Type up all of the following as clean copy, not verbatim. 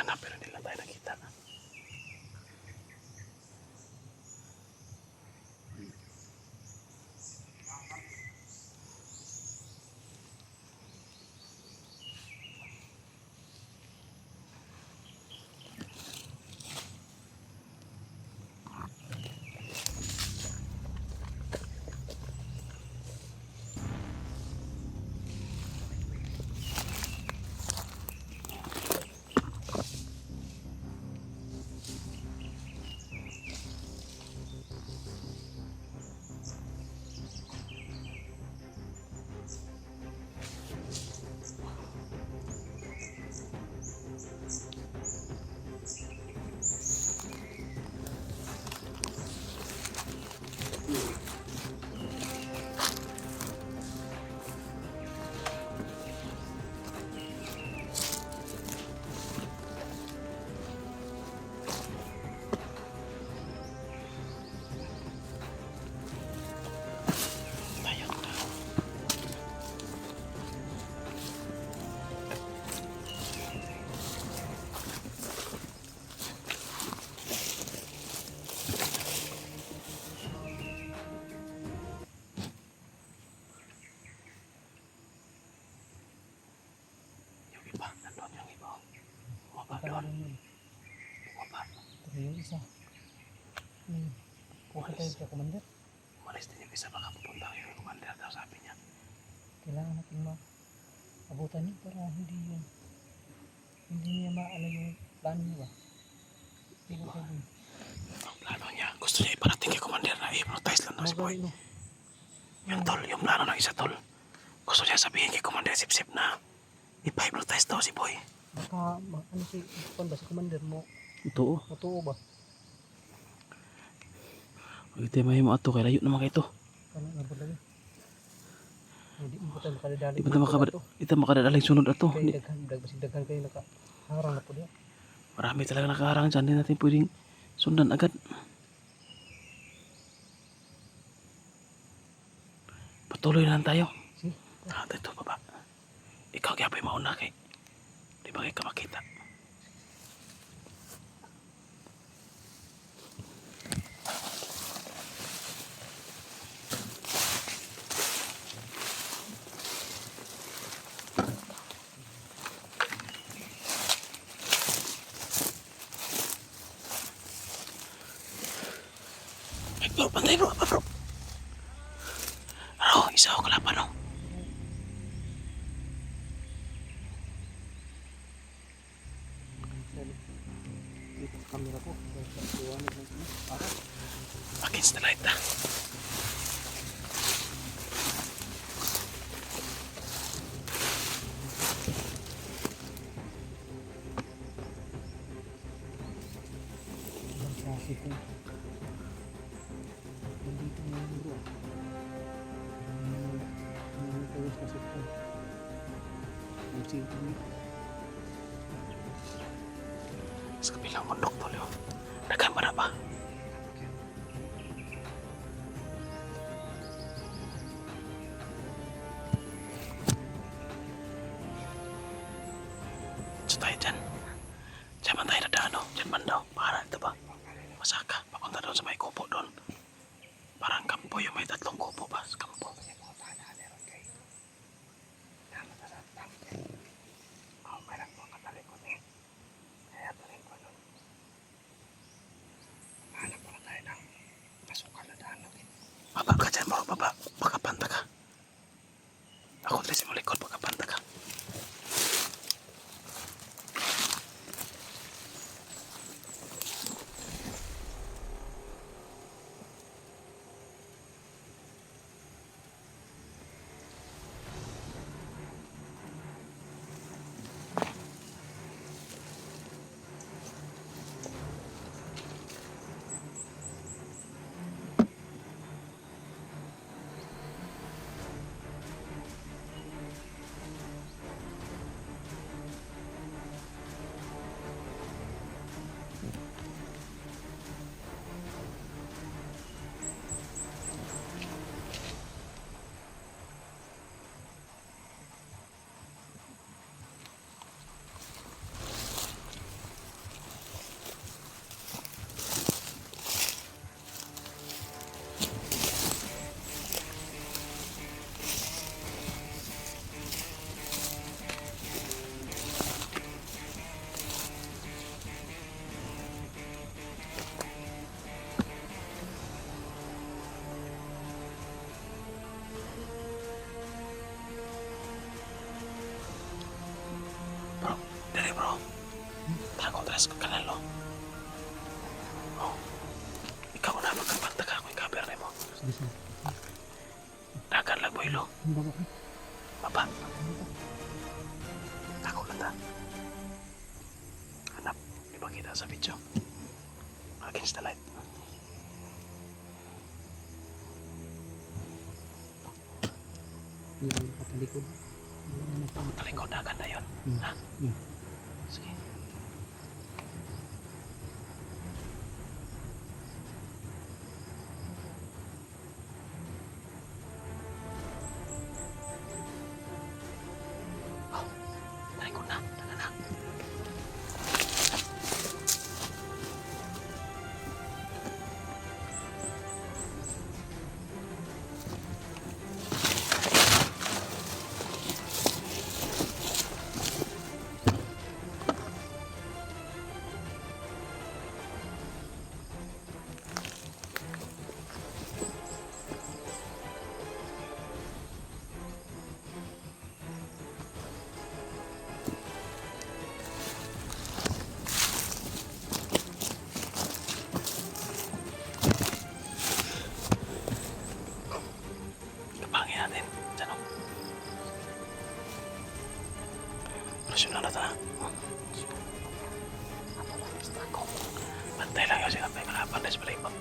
naghahanap pero hindi lang tayo nakita. Yung isa. Kuha tayo sa commander. Umalis din yung isa, baka pupunta kayo ng commander daw, sabi niya. Kailangan natin abutan yun para hindi niya maano yung plano niya ba? Hindi ko pwede. Ang plano niya, gusto niya iparating kay commander na i-hypnotize lang daw si Boy. Yung tol, yung plano ng isa tol. Gusto niya sabihin kay commander sip-sip na ipa-hypnotize daw si Boy. Baka ano si commander mo? Ito. Matuo ba? Huwag tayo mahimo ato, kaya layo naman kayo ito. Kano nga ba lagi? Hindi mo tayo makadadali. Di tayo makadadaling sunod ato. Kaya daghan kayo nakaharang na po diya. Marami talaga nakaharang dyan, hindi natin pwedeng sundan agad. Patuloy na lang tayo. Sige. Ito baba. Ikaw kaya pa'y mauna kay. Di ba kayo ka makita? Bro, pantay bro, apa bro? Ano, isa ako kalaban no? Dito sa camera ko. Against the light na. Nandito na yung bro. Nagtawis na sito. Nagsinto niya. Sa kabilang mundok tol yun. Nagamba na ba? So tayo dyan. Diyan man tayo nadaan no? Diyan man daw. Para ito ba? Masaka. Papunta doon sa may kupo doon. Parang kampo yung may tatlong kupo ba? Sa kampo. Baba ka dyan bro, baba. Baka panta ka. Ako dali sa malikod, baka panta ka. Kuilo. Ang baba. Baba. Ako lang ta. Hanap. Ipakita sa video. Against the light. Hindi ako nakatalikod. Talikod na ganda yun. Ha? Yeah. Sige. Oh, talikod na. Tala na. Kapangin natin. Diyan o. Presyon na natin ha. Bantay lang yun siya. May malapandai sa palibot.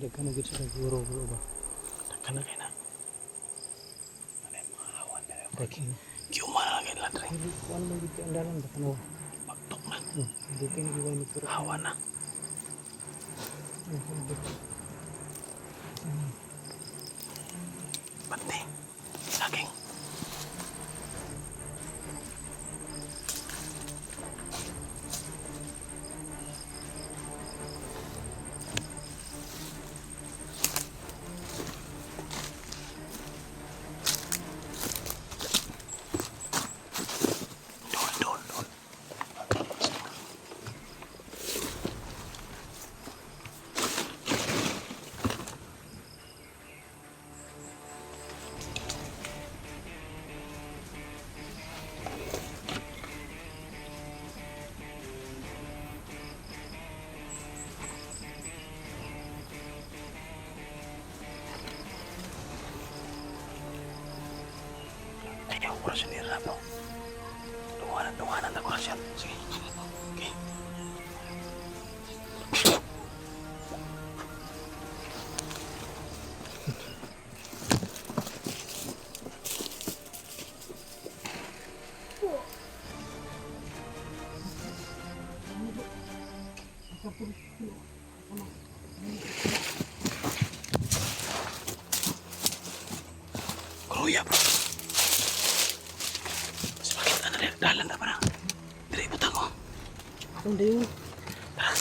Daghan na gid sa guro-guro ba. Takkan na kayo na. Ano yung mga awan na yun? Daghan. Kiuma na lang yun lang rin. Hindi ko ano gid ang dalan ba kanawa. Magtok na. Daghan na giwa ni pero. Awan na. Bantay. Saging. Dol. Ayaw, kurasyon nila na bro. Dunganan na kurasyon. Sige. Okay. Kuya bro. Mas makita na rin. Dalan na parang. Dire butang ko. Ang dayo. Tara.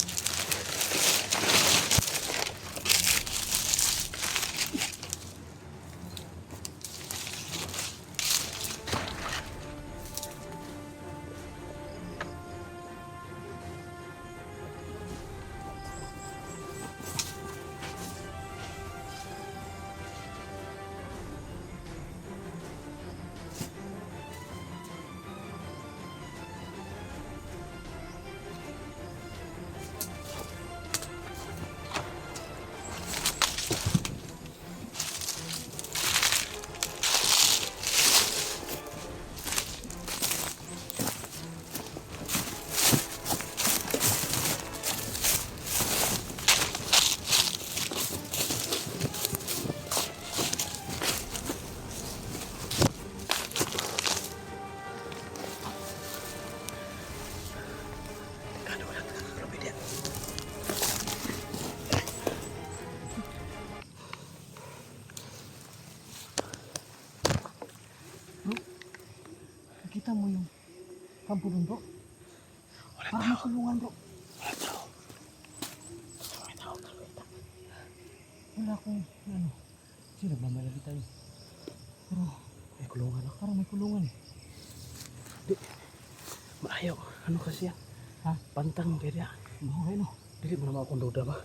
Kita mo yung kampo dun bro. Wala Parang tao. makulungan bro. Wala tao. May tao. Wala akong ano. Sino ba malagi tayo? Pero May kulungan ako. parang may kulungan eh. Maayaw. Ano kasi yan? Ha? Pantang kaya. Okay no. Dili mo naman akong duda ba?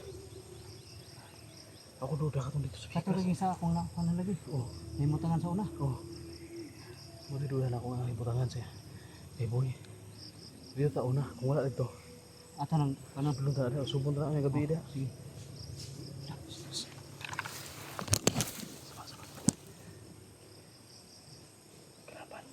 Ako duda ka tong dito sa Kato pikas. lagi sa akong panalagi. Oo. May mutangan sa una. Oo. Maliduda na ako nga ibutangan siya. Eh boy. Dito ta una. Kung wala dito. Ato nang kanang Belum tak ada, subuh tak ada gabi dia. sige. Kelaban.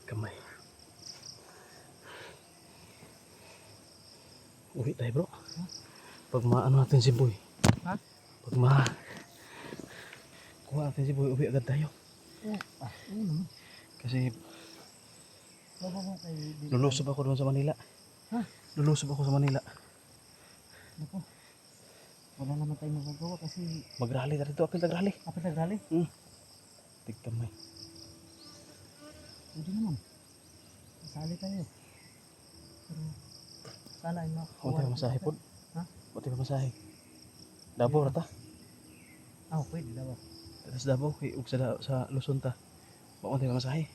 Kamay. Uwi tayo bro. Pag maano natin si Boy. Ha? Pag kuha natin si Boy, uwi agad tayo. Oo naman. Kasi Baba kay lulusob ako doon sa Manila. Ha? Lulusob ako sa Manila. Nako. Wala naman tayong magagawa kasi Mag-rally tayo dito. Apil tag-rally. apa nagrally? Tigkamay. Hindi naman. Masali tayo. Pero sana ay Huwag tayo masahe po. Ha? Huwag tayo masahe. Davao rata. Pwede daw. Tapos Davao. Huwag sa Luzon ta. Huwag tayo masahe.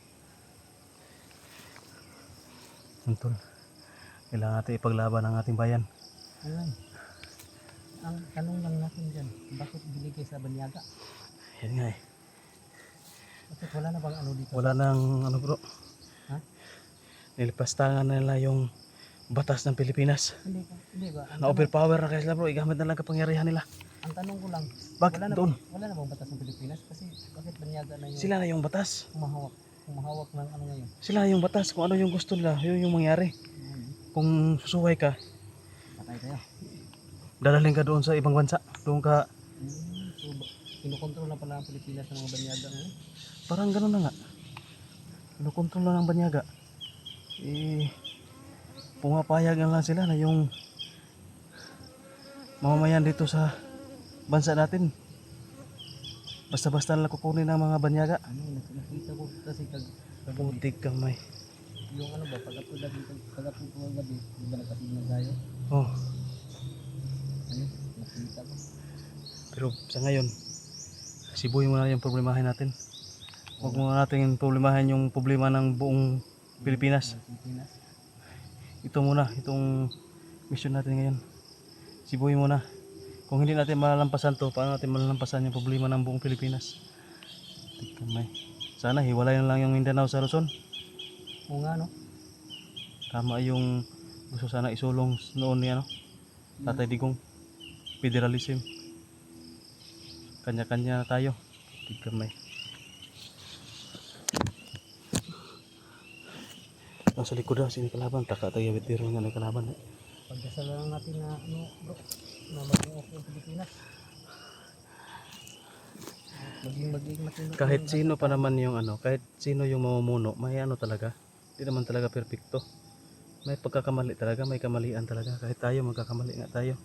Antol. Kailangan natin ipaglaban ang ating bayan. Ayan. Ang tanong lang natin dyan, bakit binigay sa Banyaga? Yan nga eh. Bakit wala na bang ano dito? Wala nang ano bro. Ha? Nilipastangan na nila yung batas ng Pilipinas. Hindi ba? Na overpower na kaya sila bro. Igamit na lang kapangyarihan nila. Ang tanong ko lang, Bakit wala na doon? wala na bang batas ng Pilipinas? Kasi bakit Banyaga na yung Sila na yung batas. humahawak ng ano ngayon? Sila yung batas. Kung ano yung gusto nila, yun yung mangyari. Kung susuway ka, Patay tayo. dadaling ka doon sa ibang bansa. Doon ka, So, kinukontrol na pala ang Pilipinas ng mga Banyaga ngayon. parang gano'n na nga. Kinukontrol na ng Banyaga. Eh, pumapayag na lang sila na yung mamamayan dito sa bansa natin. Basta-basta lang kukunin ng mga Banyaga. Nakita ko kasi kagabi, Putik kamay. yung ano ba, pag-upload ko kagabi, di ba nagkasignal tayo? Oh, Ano, nakita ko. pero sa ngayon, sibuhin mo na yung problemahin natin. Huwag mo natin problemahin yung problema ng buong Pilipinas. Pilipinas. Ito muna, itong mission natin ngayon. Sibuhin mo na. Kung hindi natin malalampasan to, paano natin malalampasan yung problema ng buong Pilipinas? Kamay. Sana hiwalay na lang yung Mindanao sa Luzon. Oo nga, no? Tama yung gusto sana isulong noon ni ano, Tatay Digong. Federalism. Kanya-kanya na tayo. Kamay. Nasa likod daw, sini kalaban. Taka tayo bitiro nga ng kalaban. Pagdasal lang natin na ano, bro, na maging okay ang Pilipinas. Maging matino. Kahit sino pa naman yung ano, kahit sino yung mamumuno, may ano talaga. Hindi naman talaga perfecto. May pagkakamali talaga, may kamalian talaga. Kahit tayo, magkakamali nga tayo.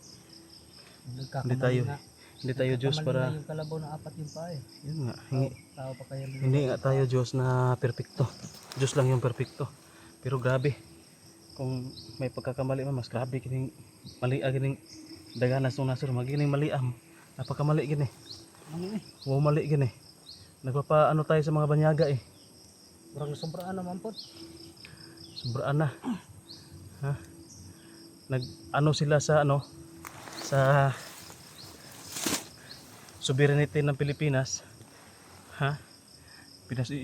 Hindi tayo Diyos para... Yung kalabaw na apat yung paa eh. Yun nga, Tao pa kaya hindi nga tayo Diyos na perfecto. Diyos lang yung perfecto. Pero grabe, kung may pagkakamali man, mas grabe kining mali gining daganas nung nasur, magining maliam. Napakamali gini. Ano eh? Wow, mali gini. Nagpapaano tayo sa mga Banyaga eh. Kurang sobraan naman po. Sobraan na. Ha? Nag-ano sila sa ano? Sa sovereignty ng Pilipinas. Ha?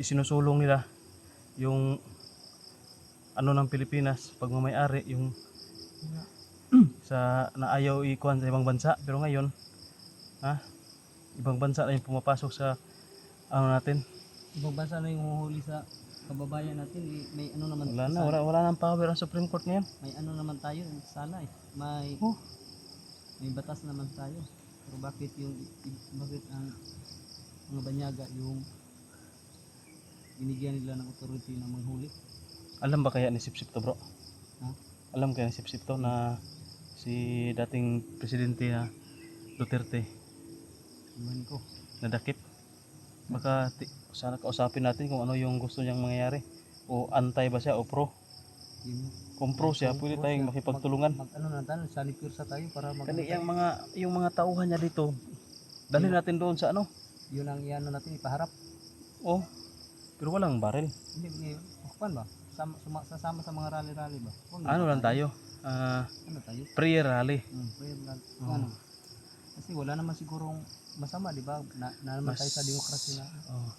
Sinusulong nila yung ano ng Pilipinas, pagmamayari, yung sa naayaw ikuan sa ibang bansa. Pero ngayon, ha? Ibang bansa na yung pumapasok sa ano natin. Ibang bansa na yung huhuli sa kababayan natin. May ano naman. Wala nang power ang Supreme Court ngayon. May ano naman tayo sana eh. May batas naman tayo. Pero bakit ang mga Banyaga yung binigyan nila ng authority na manghuli? Alam ba kaya ni Sipsip to bro? Ha? Alam kaya ni Sipsip to na si dating presidente na Duterte Iwan ko. nadakip? Baka sana kausapin natin kung ano yung gusto niyang mangyayari. O antay ba siya o pro? Kung pro siya, pwede tayong makipagtulungan. Ano na tayo, sanipursa tayo para Kani yung mga tauhan niya dito, dali natin doon sa ano? yun ang iano natin ipaharap. Oh, pero walang baril. Hindi, kuan ba? Sasama sa mga rally-rally ba? Ano lang tayo? Ano tayo? prayer rally. Prayer lang. Oo. Ano? Kasi wala naman sigurong masama, di ba? Na naman tayo sa demokrasya na. Oh,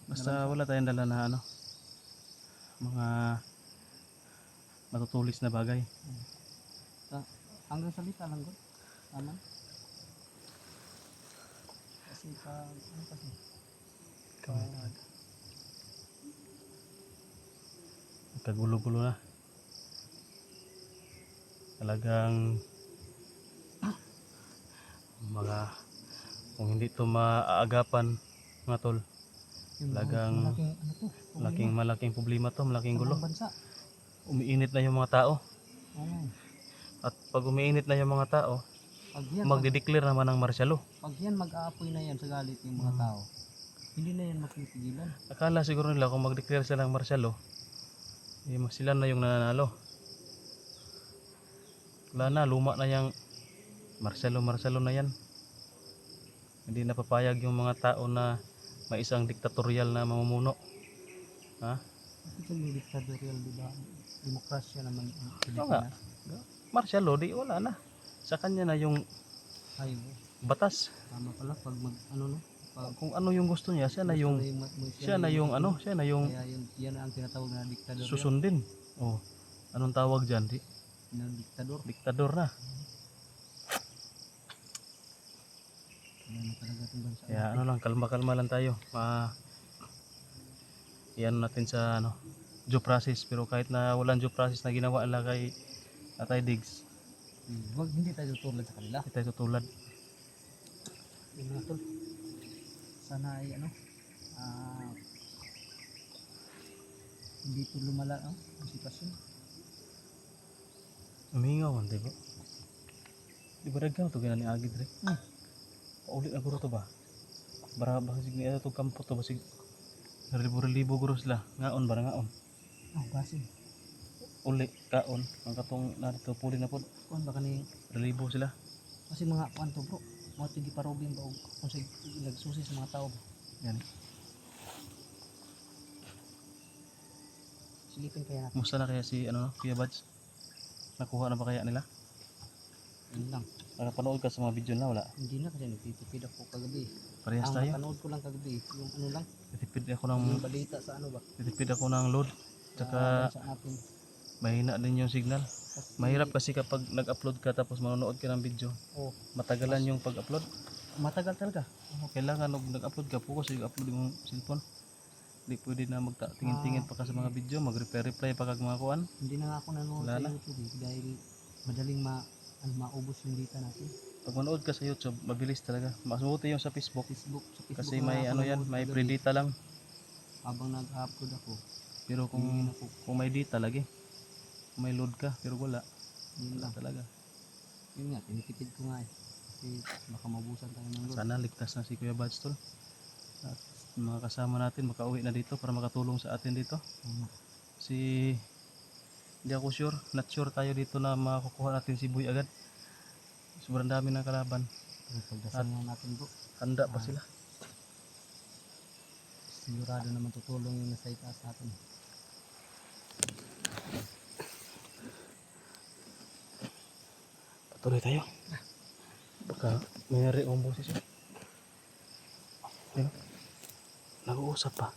basta wala tayong dala na ano, mga matutulis na bagay. Hanggang salita lang ko. Tama. Kasi ano kasi? Kagulo-gulo na. Talagang mga kung hindi to maaagapan mga tol, Yung talagang malaking ano to? malaking problema to, malaking Sa gulo. ibang bansa. Umiinit na yung mga tao. Oo. At pag umiinit na yung mga tao, Pag yan, magdideclare naman ng martial law. pag yan mag-aapoy na yan sa galit ng mga tao, hindi na yan mapipigilan. Akala siguro nila kung mag-declare sila ng martial law, sila na yung nananalo. Wala na, luma na yung martial law na yan. Hindi napapayag yung mga tao na may isang diktatorial na mamumuno. Ha? Ito yung dictatorial, di ba? Demokrasya naman ang Oo nga. Pilipinas. Martial law, di wala na. Sa kanya na yung Ay, batas. tama pala pag ano no? Pag Kung ano yung gusto niya, siya na yung siya na yung kaya yan ang tinatawag na diktador. susundin. Oh. Anong tawag diyan? Diktador. Diktador na. Yan na talaga itong bansa. Kaya ano lang, kalma-kalma lang tayo. Iyan natin sa ano, due process. Pero kahit na walang due process na ginawa nila kay Tatay Diggs, Wag hindi tayo tulad sa kanila. hindi tayo tutulad. Yung mga tol. Sana ay ano, hindi ito lumala ang sitwasyon. Umingaw, di ba? Di ba daghan ito ganyan ni Agid rin? Paulit na guro to ba? Bara ba sige ito to kampo to ba sige relibo guro sila. Ngaon ba ngaon? Basin. Uli kaon ang katong narito puli na pod. Kuan ba kani Relibo sila. kasi mga kuan to bro. Mga tigi parobing ba og kung sig nagsusi sa mga tao ba. Yan. Silipin kaya natin. Kumusta na kaya si ano, Kuya Bads? Nakuha na ba kaya nila? Yun lang. Nakapanood ka sa mga video na wala? Hindi na kasi nagtitipid ako kagabi. Parehas Ang tayo. napanood ko lang kagabi, yung ano lang, Titipid ako yung ng balita sa ano ba. load. Tsaka Sa natin. mahina din yung signal. Kasi, Mahirap kasi kapag nag-upload ka tapos manonood ka ng video, oh, matagalan yung pag-upload. matagal talaga. Kailangan nung nag-upload ka, focus yung upload yung cellphone. Hindi pwede na magtingin-tingin pa ka sa mga video, mag-reply pa kag mga kuan. Hindi na nga ako nanonood Wala sa na. YouTube dahil madaling maubos yung data natin. Pag manood ka sa YouTube, mabilis talaga. Mas mabuti yung sa Facebook. Sa Facebook Kasi na may ako ano yan, nanonood may kagabi. free data lang. Habang nag-upload ako, Pero tingin ako, kung may data lagi, kung may load ka, pero wala. yun Wala lang. talaga. Yun nga, tinitipid ko nga eh. Kasi baka mabusan tayo ng load. Sana ligtas na si Kuya Bads tol. At mga kasama natin makauwi na dito para makatulong sa atin dito. Si hindi ako sure, not sure tayo dito na makukuha natin si Boy agad. Sobrang dami ng kalaban. Pagdasal nga natin bro. Handa pa sila. Sigurado naman tutulong yung nasa itaas natin. Patuloy tayo. Baka may nari ang boses. Ayun. Nag-uusap pa.